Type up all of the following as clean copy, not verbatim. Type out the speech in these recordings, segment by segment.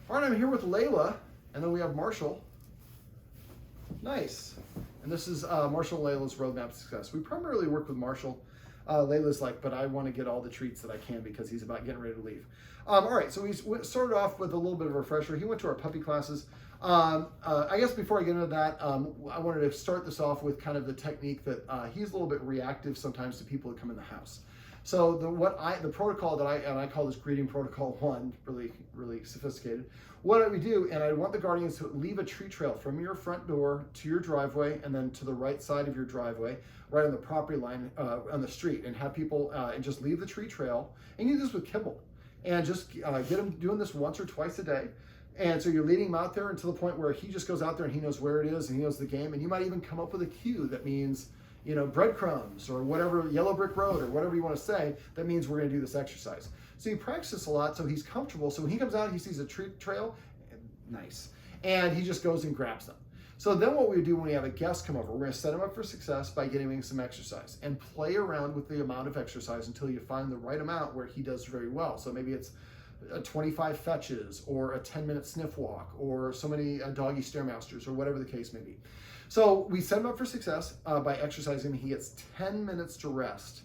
All right, I'm here with Layla, and then we have Marshall. Nice. And this is Marshall and Layla's Roadmap to Success. We primarily work with Marshall. Layla's like, but I want to get all the treats that I can because he's about getting ready to leave. All right, so we started off with a little bit of a refresher. He went to our puppy classes. I guess before I get into that, I wanted to start this off with kind of the technique that he's a little bit reactive sometimes to people that come in the house. So the protocol that I call this greeting protocol 1, really sophisticated. What we do, and I want the guardians to leave a treat trail from your front door to your driveway, and then to the right side of your driveway, right on the property line on the street, and have people and just leave the treat trail. And you do this with kibble, and just get them doing this once or twice a day. And so you're leading him out there until the point where he just goes out there and he knows where it is and he knows the game. And you might even come up with a cue that means, you know, breadcrumbs or whatever, yellow brick road or whatever you want to say, that means we're going to do this exercise. So you practice this a lot so he's comfortable. So when he comes out, he sees a treat trail, nice, and he just goes and grabs them. So then what we do when we have a guest come over, we're going to set him up for success by getting him some exercise and play around with the amount of exercise until you find the right amount where he does very well. So maybe it's 25 fetches or a 10-minute sniff walk or so many doggy stairmasters or whatever the case may be. So we set him up for success by exercising him. He gets 10 minutes to rest,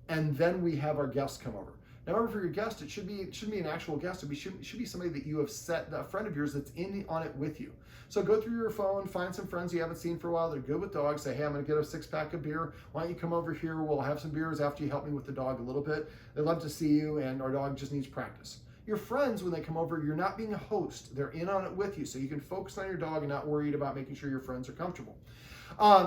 and then we have our guest come over. Now remember, for your guest, it shouldn't be an actual guest. It should be somebody that you have set, a friend of yours that's on it with you. So go through your phone, find some friends you haven't seen for a while. They're good with dogs. Say, hey, I'm going to get a 6-pack of beer. Why don't you come over here? We'll have some beers after you help me with the dog a little bit. They'd love to see you, and our dog just needs practice. Your friends, when they come over, you're not being a host. They're in on it with you, so you can focus on your dog and not worried about making sure your friends are comfortable.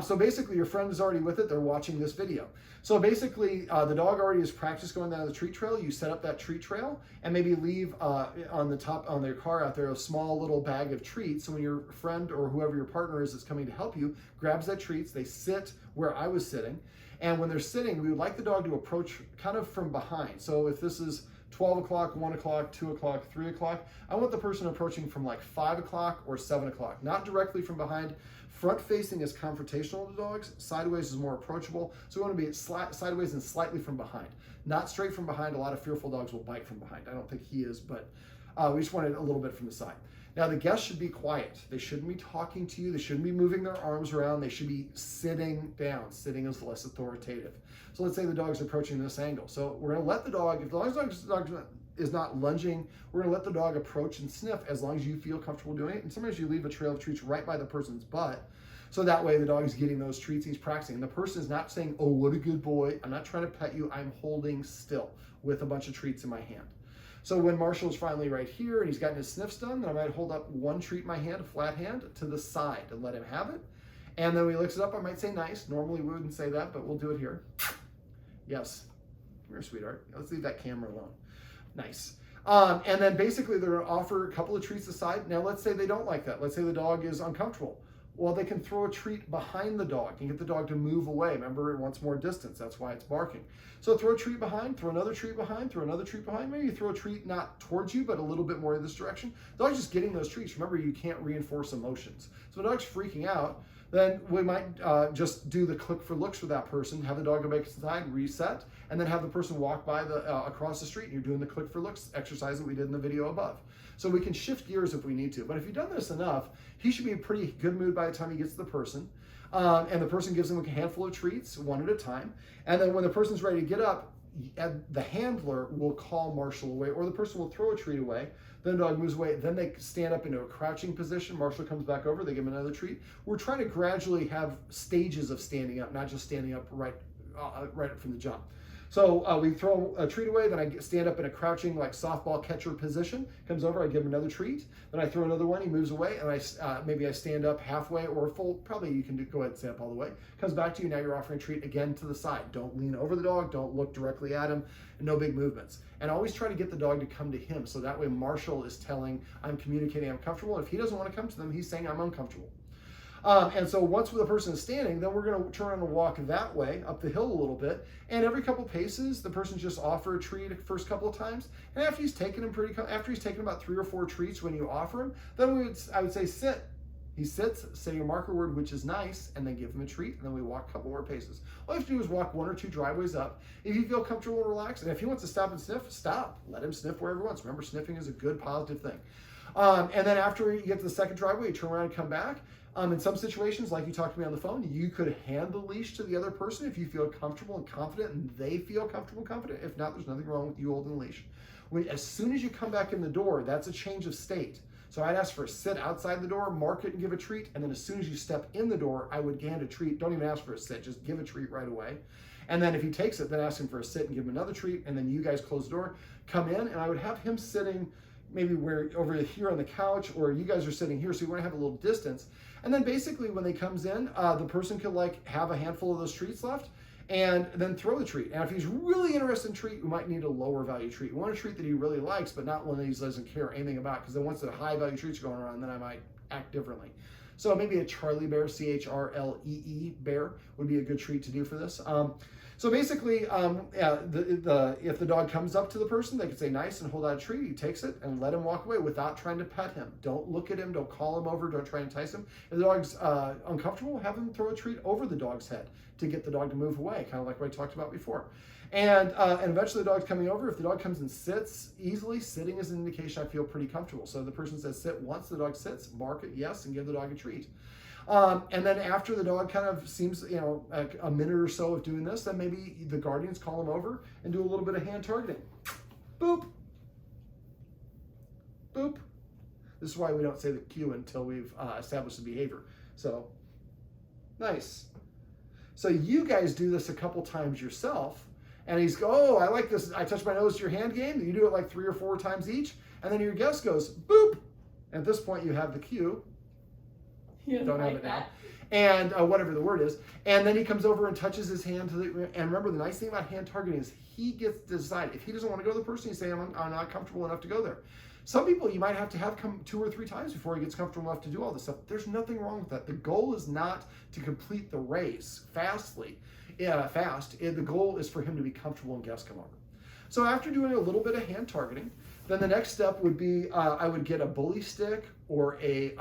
So basically, your friend is already with it. They're watching this video. So basically, the dog already has practiced going down the treat trail. You set up that treat trail and maybe leave on their car out there a small little bag of treats. So when your friend or whoever your partner is that's coming to help you grabs that treats, they sit where I was sitting. And when they're sitting, we would like the dog to approach kind of from behind. So if this is 12 o'clock, 1 o'clock, 2 o'clock, 3 o'clock, I want the person approaching from like 5 o'clock or 7 o'clock, not directly from behind. Front facing is confrontational to dogs, sideways is more approachable. So we want to be sideways and slightly from behind. Not straight from behind. A lot of fearful dogs will bite from behind. I don't think he is, but we just want it a little bit from the side. Now the guests should be quiet. They shouldn't be talking to you. They shouldn't be moving their arms around. They should be sitting down. Sitting is less authoritative. So let's say the dog's approaching this angle. So we're going to let the dog, if the dog is not lunging, we're going to let the dog approach and sniff as long as you feel comfortable doing it. And sometimes you leave a trail of treats right by the person's butt. So that way the dog is getting those treats, he's practicing. And the person is not saying, oh, what a good boy. I'm not trying to pet you. I'm holding still with a bunch of treats in my hand. So when Marshall's finally right here and he's gotten his sniffs done, then I might hold up one treat in my hand, a flat hand, to the side and let him have it. And then when he licks it up, I might say nice. Normally we wouldn't say that, but we'll do it here. Yes. Come here, sweetheart. Let's leave that camera alone. Nice. And then basically they're going to offer a couple of treats aside. Now let's say they don't like that. Let's say the dog is uncomfortable. Well, they can throw a treat behind the dog and get the dog to move away. Remember, it wants more distance. That's why it's barking. So throw a treat behind, throw another treat behind, throw another treat behind. Maybe you throw a treat not towards you, but a little bit more in this direction. The dog's just getting those treats. Remember, you can't reinforce emotions. So if the dog's freaking out, then we might just do the click for looks for that person, have the dog go back inside, reset, and then have the person walk by across the street, and you're doing the click for looks exercise that we did in the video above. So we can shift gears if we need to. But if you've done this enough, he should be in a pretty good mood by the time he gets to the person. And the person gives him a handful of treats, one at a time. And then when the person's ready to get up, the handler will call Marshall away, or the person will throw a treat away. Then the dog moves away. Then they stand up into a crouching position. Marshall comes back over. They give him another treat. We're trying to gradually have stages of standing up, not just standing up right from the jump. So we throw a treat away, then I stand up in a crouching like softball catcher position, comes over, I give him another treat, then I throw another one, he moves away, and maybe I stand up halfway or full, probably you can go ahead and stand up all the way, comes back to you, now you're offering a treat again to the side. Don't lean over the dog, don't look directly at him, and no big movements. And always try to get the dog to come to him, so that way Marshall is telling, I'm communicating, I'm comfortable, and if he doesn't want to come to them, he's saying I'm uncomfortable. And so once the person is standing, then we're going to turn and walk that way up the hill a little bit. And every couple paces, the person just offer a treat the first couple of times. And after he's taken about 3 or 4 treats when you offer him, then I would say sit. He sits, say your marker word, which is nice, and then give him a treat, and then we walk a couple more paces. All you have to do is walk 1 or 2 driveways up. If you feel comfortable and relaxed, and if he wants to stop and sniff, stop. Let him sniff wherever he wants. Remember, sniffing is a good, positive thing. And then after you get to the second driveway, you turn around and come back. In some situations, like you talked to me on the phone, you could hand the leash to the other person if you feel comfortable and confident, and they feel comfortable and confident. If not, there's nothing wrong with you holding the leash. As soon as you come back in the door, that's a change of state. So I'd ask for a sit outside the door, mark it and give a treat, and then as soon as you step in the door, I would hand a treat. Don't even ask for a sit, just give a treat right away. And then if he takes it, then ask him for a sit and give him another treat, and then you guys close the door, come in, and I would have him sitting maybe where over here on the couch, or you guys are sitting here, so you want to have a little distance. And then basically when they comes in, the person could like have a handful of those treats left and then throw the treat. And if he's really interested in treat, we might need a lower value treat. We want a treat that he really likes, but not one that he doesn't care anything about, because then once the high value treats are going around, then I might act differently. So maybe a Charlie bear, CHRLEE bear would be a good treat to do for this. So basically, if the dog comes up to the person, they can say nice and hold out a treat. He takes it and let him walk away without trying to pet him. Don't look at him. Don't call him over. Don't try and entice him. If the dog's uncomfortable, have him throw a treat over the dog's head to get the dog to move away, kind of like what I talked about before. And eventually the dog's coming over. If the dog comes and sits easily, sitting is an indication I feel pretty comfortable. So the person says sit once, the dog sits, mark it yes, and give the dog a treat. And then after the dog kind of seems, a minute or so of doing this, then maybe the guardians call him over and do a little bit of hand targeting. Boop. Boop. This is why we don't say the cue until we've established the behavior. So, nice. So you guys do this a couple times yourself, and he's oh, I like this. I touch my nose to your hand game. You do it like 3 or 4 times each, and then your guest goes boop. And at this point, you have the cue. Don't have it now. And whatever the word is. And then he comes over and touches his hand to the, and remember, the nice thing about hand targeting is he gets to decide. If he doesn't want to go to the person, he's saying, I'm not comfortable enough to go there. Some people you might have to have come 2 or 3 times before he gets comfortable enough to do all this stuff. There's nothing wrong with that. The goal is not to complete the race fast. The goal is for him to be comfortable and guests come over. So after doing a little bit of hand targeting, then the next step would be I would get a bully stick or a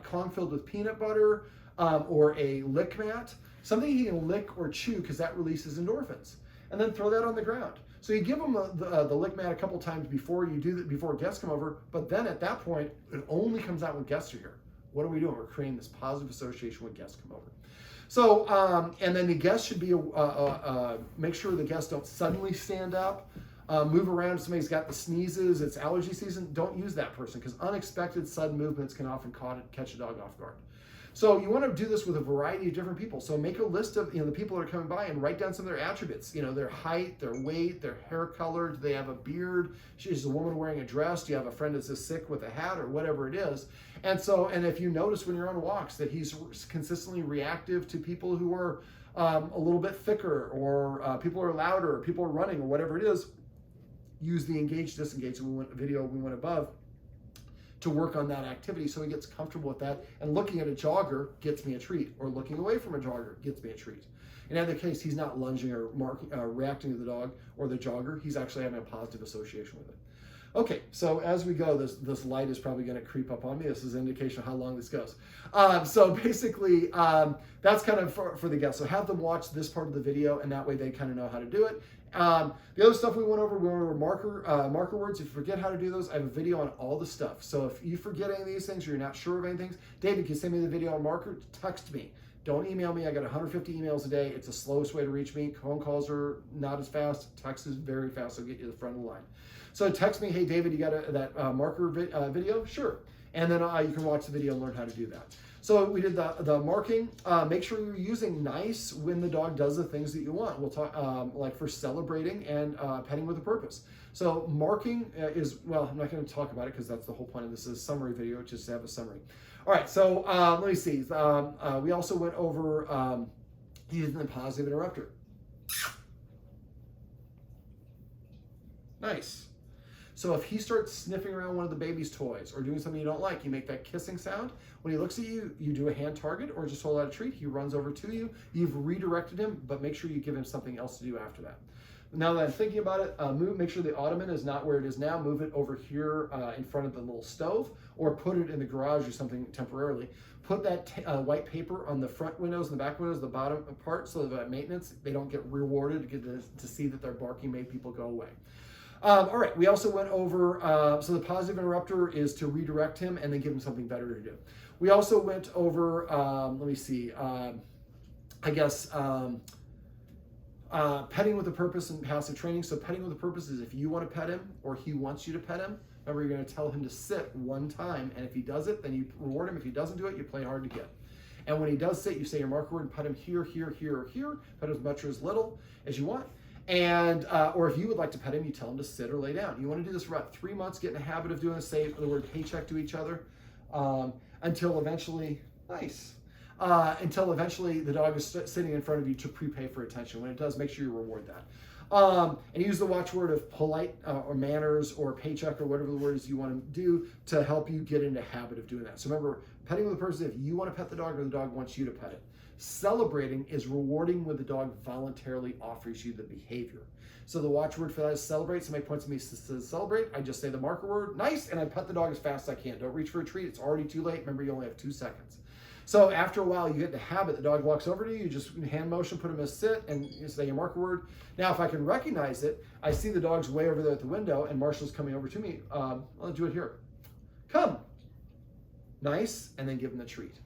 Kong filled with peanut butter or a lick mat, something he can lick or chew because that releases endorphins, and then throw that on the ground. So you give him the lick mat a couple times before you do that, before guests come over, but then at that point, it only comes out when guests are here. What are we doing? We're creating this positive association when guests come over. So, and then the guests should be, make sure the guests don't suddenly stand up, move around. If somebody's got the sneezes, it's allergy season, don't use that person, because unexpected sudden movements can often catch a dog off guard. So you want to do this with a variety of different people. So make a list of the people that are coming by and write down some of their attributes. Their height, their weight, their hair color. Do they have a beard? She's a woman wearing a dress. Do you have a friend that's just sick with a hat or whatever it is? And if you notice when you're on walks that he's consistently reactive to people who are a little bit thicker, or people are louder, or people are running, or whatever it is, use the engage, disengage video we went above to work on that activity so he gets comfortable with that. And looking at a jogger gets me a treat, or looking away from a jogger gets me a treat. In either case, he's not lunging or reacting to the dog or the jogger. He's actually having a positive association with it. Okay, so as we go, this light is probably going to creep up on me. This is an indication of how long this goes. So basically, that's kind of for the guests. So have them watch this part of the video, and that way they kind of know how to do it. The other stuff we went over marker words. If you forget how to do those, I have a video on all the stuff. So if you forget any of these things, or you're not sure of anything, David, can you send me the video on marker? Text me. Don't email me. I got 150 emails a day. It's the slowest way to reach me. Phone calls are not as fast. Text is very fast. I'll get you to the front of the line. So text me, hey, David, you got that marker video? Sure. And then you can watch the video and learn how to do that. So we did the marking. Make sure you're using nice when the dog does the things that you want. We'll talk like for celebrating and petting with a purpose. So marking is, well, I'm not going to talk about it because that's the whole point of this is a summary video, just to have a summary. All right, so let me see. We also went over using the positive interrupter. Nice. So if he starts sniffing around one of the baby's toys or doing something you don't like, you make that kissing sound. When he looks at you, you do a hand target or just hold out a treat. He runs over to you. You've redirected him, but make sure you give him something else to do after that. Now that I'm thinking about it, make sure the ottoman is not where it is now. Move it over here in front of the little stove, or put it in the garage or something temporarily. Put that white paper on the front windows and the back windows, the bottom part, so that maintenance, they don't get rewarded to see that their barking made people go away. All right, we also went over, so the positive interrupter is to redirect him and then give him something better to do. We also went over, let me see, petting with a purpose and passive training. So petting with a purpose is if you want to pet him or he wants you to pet him. Remember, you're going to tell him to sit one time, and if he does it, then you reward him. If he doesn't do it, you play hard to get. And when he does sit, you say your marker word and pet him here, here, here, or here. Pet him as much or as little as you want. And or if you would like to pet him, you tell him to sit or lay down. You want to do this for about 3 months, get in the habit of doing the say the word paycheck to each other until eventually, until eventually the dog is sitting in front of you to prepay for attention. When it does, make sure you reward that. And use the watchword of polite or manners or paycheck or whatever the word is you want to do to help you get into a habit of doing that. So remember, petting with a person if you want to pet the dog or the dog wants you to pet it. Celebrating is rewarding when the dog voluntarily offers you the behavior. So the watchword for that is celebrate. Somebody points at me and says celebrate. I just say the marker word, nice, and I pet the dog as fast as I can. Don't reach for a treat. It's already too late. Remember, you only have 2 seconds. So after a while, you get the habit. The dog walks over to you. You just hand motion, put him as sit, and you say your marker word. Now, if I can recognize it, I see the dog's way over there at the window, and Marshall's coming over to me. I'll do it here. Come. Nice, and then give him the treat.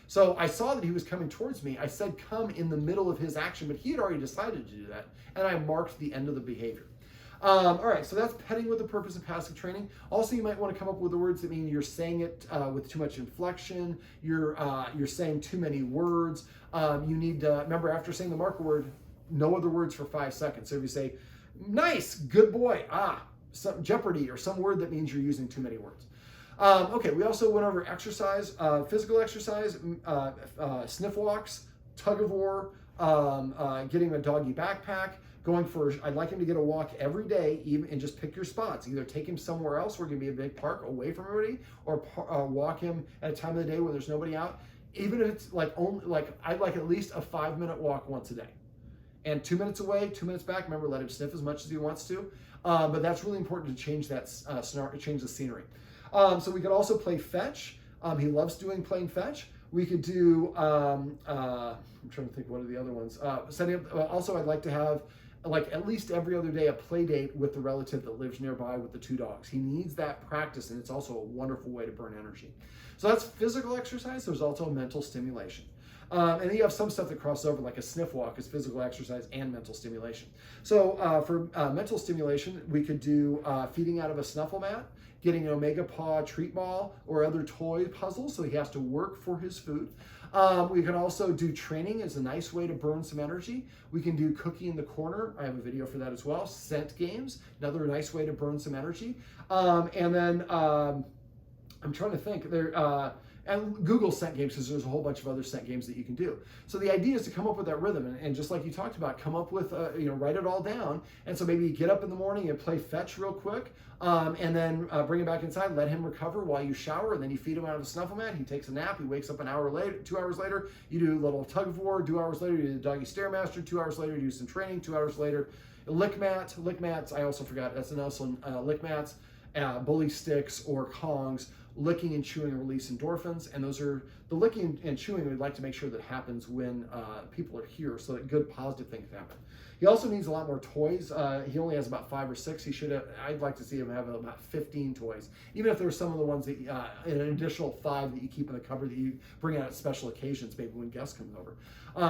So I saw that he was coming towards me. I said come in the middle of his action, but he had already decided to do that, and I marked the end of the behavior. All right, so that's petting with the purpose of passive training. Also, you might want to come up with the words that mean you're saying it with too much inflection. You're saying too many words. You need to remember, after saying the marker word, no other words for 5 seconds. So if you say nice, good boy, some jeopardy, or some word that means you're using too many words. Okay, we also went over exercise, physical exercise, sniff walks, tug of war, getting a doggy backpack, going for, I'd like him to get a walk every day, even, and just pick your spots. Either take him somewhere else where it can be a big park away from everybody, or walk him at a time of the day when there's nobody out. Even if it's I'd like at least a 5-minute walk once a day. And 2 minutes away, 2 minutes back. Remember, let him sniff as much as he wants to. But that's really important to change that change the scenery. So we could also play fetch. He loves playing fetch. We could do, I'm trying to think what are the other ones. Setting up, also I'd like to have at least every other day a play date with the relative that lives nearby with the 2 dogs. He needs that practice, and it's also a wonderful way to burn energy. So that's physical exercise. There's also mental stimulation. And then you have some stuff that crosses over, like a sniff walk is physical exercise and mental stimulation. So for mental stimulation, we could do feeding out of a snuffle mat, getting an Omega Paw treat ball or other toy puzzles, so he has to work for his food. We can also do training as a nice way to burn some energy. We can do cookie in the corner. I have a video for that as well. Scent games, another nice way to burn some energy. And then I'm trying to think. And Google scent games, because there's a whole bunch of other scent games that you can do. So the idea is to come up with that rhythm, and just like you talked about, come up with, write it all down. And so maybe you get up in the morning and play fetch real quick, and then bring him back inside, let him recover while you shower, and then you feed him out of the snuffle mat. He takes a nap. He wakes up an hour later, 2 hours later. You do a little tug of war. 2 hours later, you do the doggy stairmaster. 2 hours later, you do some training. 2 hours later, lick mats. I also forgot. That's another one. Lick mats, bully sticks, or Kongs. Licking and chewing release endorphins, and those are the licking and chewing we'd like to make sure that happens when people are here, so that good positive things happen. He also needs a lot more toys. He only has about 5 or 6. He should have, I'd like to see him have about 15 toys, even if there's some of the ones that an additional 5 that you keep in the cupboard that you bring out at special occasions, maybe when guests come over.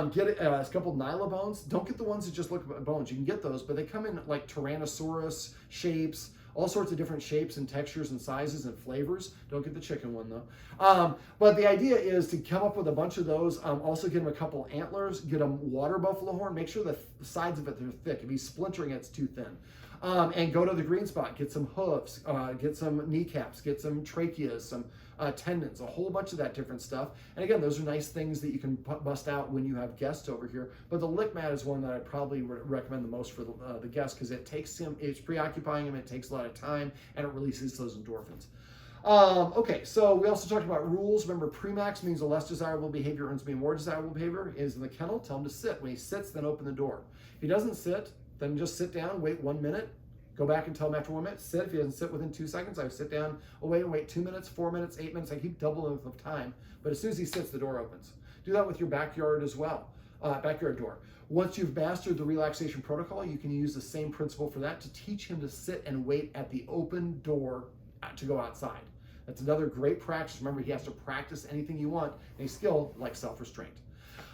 Get a couple Nyla bones. Don't get the ones that just look like bones. You can get those, but they come in like Tyrannosaurus shapes, all sorts of different shapes and textures and sizes and flavors. Don't get the chicken one though. But the idea is to come up with a bunch of those. Also get him a couple antlers, get him water buffalo horn, make sure the sides of it are thick. If he's splintering, it's too thin. And go to the green spot, get some hooves, get some kneecaps, get some tracheas, some tendons, a whole bunch of that different stuff. And again, those are nice things that you can bust out when you have guests over here. But the lick mat is one that I probably recommend the most for the guests, because it takes him, it's preoccupying him, it takes a lot of time, and it releases those endorphins. Okay, so we also talked about rules. Remember, PrePreMax means a less desirable behavior earns me more desirable behavior. Is in the kennel, tell him to sit. When he sits, then open the door. If he doesn't sit, Then just sit down, wait 1 minute, go back and tell him after 1 minute, sit. If he doesn't sit within 2 seconds, I sit down, wait 2 minutes, 4 minutes, 8 minutes. I keep double length of time, but as soon as he sits, the door opens. Do that with your backyard as well, backyard door. Once you've mastered the relaxation protocol, you can use the same principle for that to teach him to sit and wait at the open door to go outside. That's another great practice. Remember, he has to practice anything you want, a skill like self-restraint.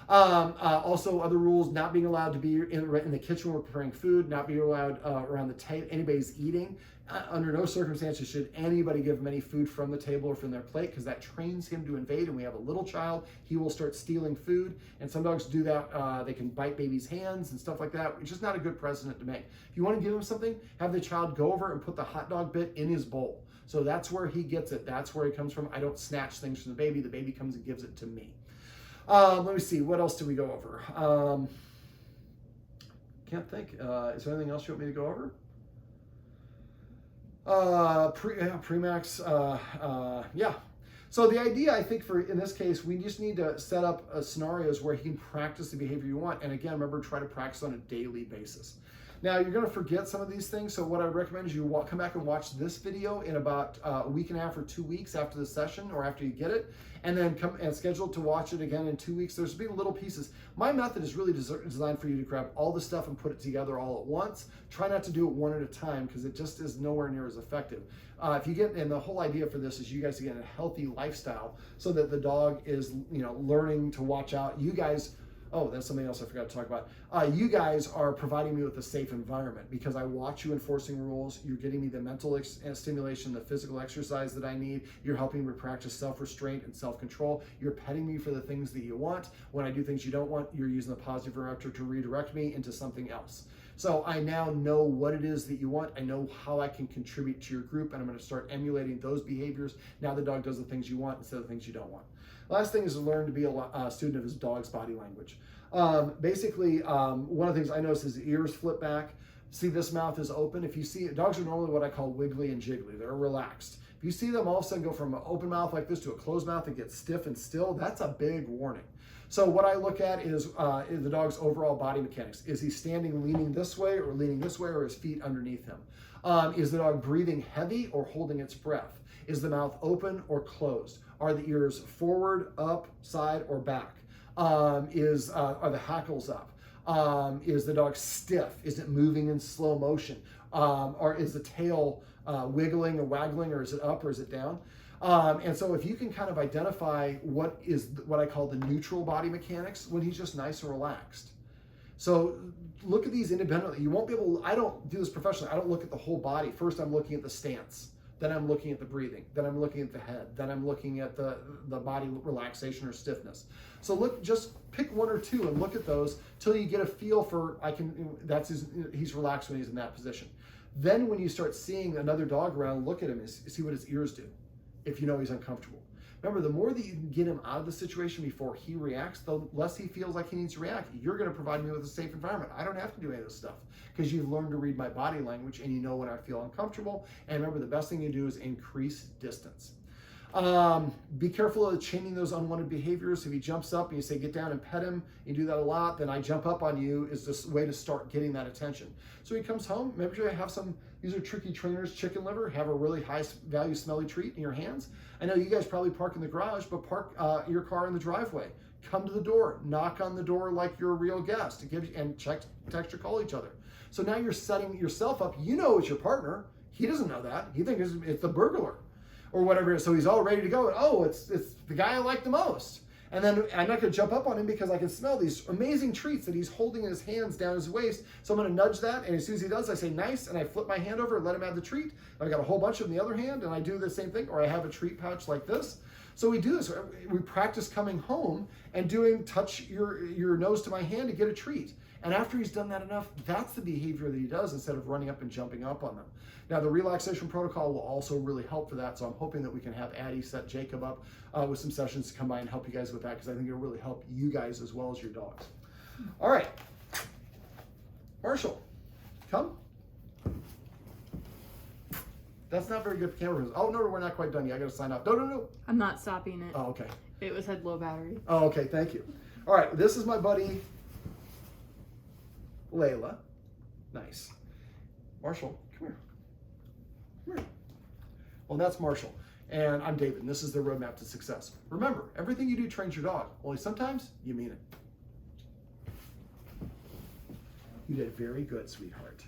Also, other rules: not being allowed to be in the kitchen when we're preparing food, not being allowed around the table. Anybody's eating. Under no circumstances should anybody give him any food from the table or from their plate, because that trains him to invade. And we have a little child, he will start stealing food. And some dogs do that. They can bite babies' hands and stuff like that, which is not a good precedent to make. If you want to give him something, have the child go over and put the hot dog bit in his bowl. So that's where he gets it. That's where he comes from. I don't snatch things from the baby. The baby comes and gives it to me. Let me see. What else do we go over? Can't think. Is there anything else you want me to go over? PrePreMax. Yeah. So the idea, I think, in this case, we just need to set up scenarios where he can practice the behavior you want. And again, remember, try to practice on a daily basis. Now, you're going to forget some of these things, so what I recommend is you come back and watch this video in about a week and a half or 2 weeks after the session, or after you get it, and then come and schedule to watch it again in 2 weeks. There's big little pieces. My method is really designed for you to grab all the stuff and put it together all at once. Try not to do it one at a time, because it just is nowhere near as effective. If you get, and the whole idea for this is you guys to get a healthy lifestyle so that the dog is, learning to watch out. You guys, oh, that's something else I forgot to talk about. You guys are providing me with a safe environment, because I watch you enforcing rules. You're getting me the mental stimulation, the physical exercise that I need. You're helping me practice self-restraint and self-control. You're petting me for the things that you want. When I do things you don't want, you're using the positive director to redirect me into something else. So I now know what it is that you want. I know how I can contribute to your group, and I'm going to start emulating those behaviors. Now the dog does the things you want instead of the things you don't want. Last thing is to learn to be a student of his dog's body language. Basically, one of the things I notice is the ears flip back. See, this mouth is open. If you see, dogs are normally what I call wiggly and jiggly. They're relaxed. If you see them all of a sudden go from an open mouth like this to a closed mouth and get stiff and still, that's a big warning. So what I look at is the dog's overall body mechanics. Is he standing leaning this way, or leaning this way, or his feet underneath him? Is the dog breathing heavy or holding its breath? Is the mouth open or closed? Are the ears forward, up, side, or back? Are the hackles up? Is the dog stiff? Is it moving in slow motion? Or is the tail wiggling or waggling, or is it up or is it down? And so if you can kind of identify what I call the neutral body mechanics, when he's just nice and relaxed. So look at these independently. You won't be able, I don't do this professionally. I don't look at the whole body. First, I'm looking at the stance. Then I'm looking at the breathing. Then I'm looking at the head. Then I'm looking at the body relaxation or stiffness. So just pick one or two and look at those till you get a feel for, he's relaxed when he's in that position. Then when you start seeing another dog around, look at him and see what his ears do, if you know he's uncomfortable. Remember, the more that you can get him out of the situation before he reacts, the less he feels like he needs to react. You're going to provide me with a safe environment. I don't have to do any of this stuff, because you've learned to read my body language and you know when I feel uncomfortable. And remember, the best thing you do is increase distance. Be careful of chaining those unwanted behaviors. If he jumps up and you say, get down and pet him, you do that a lot, then I jump up on you is this way to start getting that attention. So he comes home, maybe you have these are tricky trainers, chicken liver, have a really high value smelly treat in your hands. I know you guys probably park in the garage, but park your car in the driveway. Come to the door, knock on the door like you're a real guest, and text or call each other. So now you're setting yourself up. You know it's your partner. He doesn't know that. He thinks it's the burglar or whatever. So he's all ready to go. Oh, it's the guy I like the most. And then I'm not going to jump up on him because I can smell these amazing treats that he's holding in his hands down his waist. So I'm going to nudge that. And as soon as he does, I say, nice. And I flip my hand over and let him have the treat. I've got a whole bunch of them in the other hand. And I do the same thing. Or I have a treat pouch like this. So we do this. We practice coming home and touch your nose to my hand to get a treat. And after he's done that enough, that's the behavior that he does instead of running up and jumping up on them. Now, the relaxation protocol will also really help for that. So I'm hoping that we can have Addie set Jacob up with some sessions to come by and help you guys with that, because I think it'll really help you guys as well as your dogs. All right. Marshall, come. That's not very good for camera. Oh, no, we're not quite done yet. I got to sign off. No. I'm not stopping it. Oh, okay. It had low battery. Oh, okay. Thank you. All right. This is my buddy, Layla. Nice. Marshall, come here. Come here. Well, that's Marshall. And I'm David, and this is the Roadmap to Success. Remember, everything you do trains your dog, only sometimes you mean it. You did very good, sweetheart.